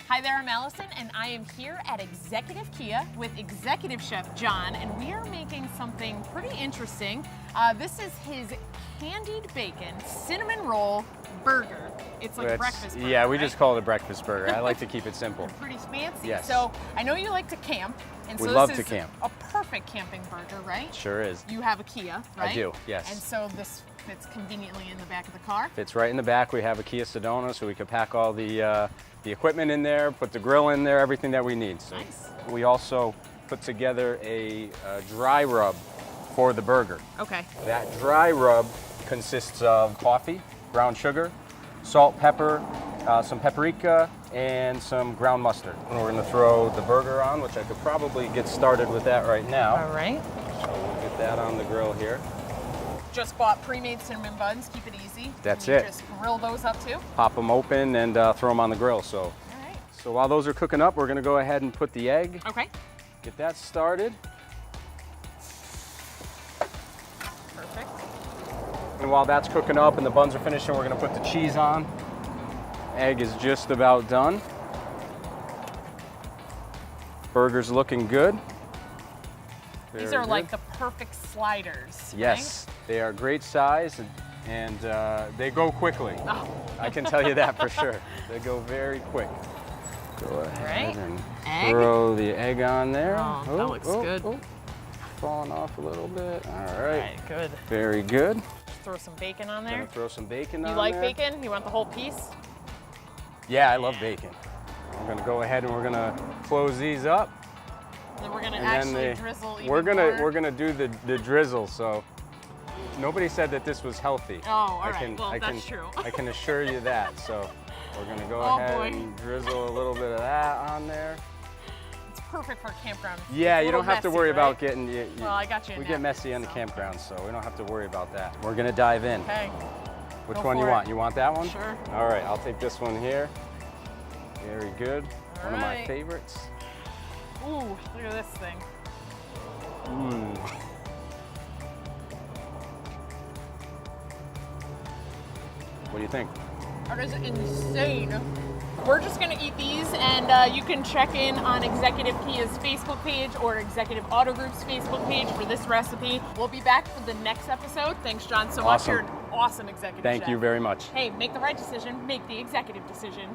Hi there, I'm Allison, and I am here at Executive Kia with Executive Chef John, and we are making something pretty interesting. This is his candied bacon cinnamon roll burger. It's like a breakfast burger. Yeah, we right? just call it a breakfast burger. I like to keep it simple. Pretty fancy. Yes. So I know you like to camp, and so We love this to is camp. a perfect camping burger, right? Sure is. You have a Kia, right? I do, yes. And so this fits conveniently in the back of the car. Fits right in the back. We have a Kia Sedona, so we can pack all the equipment in there, put the grill in there, everything that we need. So Nice. we also put together a dry rub for the burger. Okay. That dry rub consists of coffee, brown sugar, salt, pepper, some paprika, and some ground mustard. And we're going to throw the burger on, which I could probably get started with that right now. All right. So we'll get that on the grill here. Just bought pre-made cinnamon buns. Keep it easy. That's And you it. Just grill those up too. Pop them open and throw them on the grill. So, All right. so while those are cooking up, we're going to go ahead and put the egg, Okay. get that started. Perfect. And while that's cooking up and the buns are finishing, we're going to put the cheese on. Egg is just about done. Burger's looking good. These Very are good. like the perfect sliders. Yes, they are great size and they go quickly. Right? Oh. I can tell you that for sure. They go very quick. Go ahead Right. and Egg. throw the egg on there. Oh, that looks good. Falling off a little bit. All All right. right, good. Very good. Throw some bacon on Gonna there. throw some bacon on You there. like bacon? You want the whole piece? Yeah, I love bacon. We're gonna go ahead and we're gonna close these up. And then we're gonna And actually then drizzle even we're more. gonna do the drizzle. So nobody said that this was healthy. Oh, all right. Well, that's true. I can assure you that. So we're gonna go Oh, ahead boy. and drizzle a little bit of that on there. It's perfect for a campground. Yeah, It's a you don't little have to messy, worry about right? getting. Well, I got you a We get napkin, messy on the so. campground, so we don't have to worry about that. We're gonna dive in. Okay. Which Go one you for want? it. You want that one? Sure. All right, I'll take this one here. Very good. All One of my right. favorites. Ooh, look at this thing. Mm. What do you think? That is insane. We're just gonna eat these, and you can check in on Executive Kia's Facebook page or Executive Auto Group's Facebook page for this recipe. We'll be back for the next episode. Thanks, John, so much. Awesome. You're an awesome executive Thank chef. you very much. Hey, make the right decision, make the executive decision.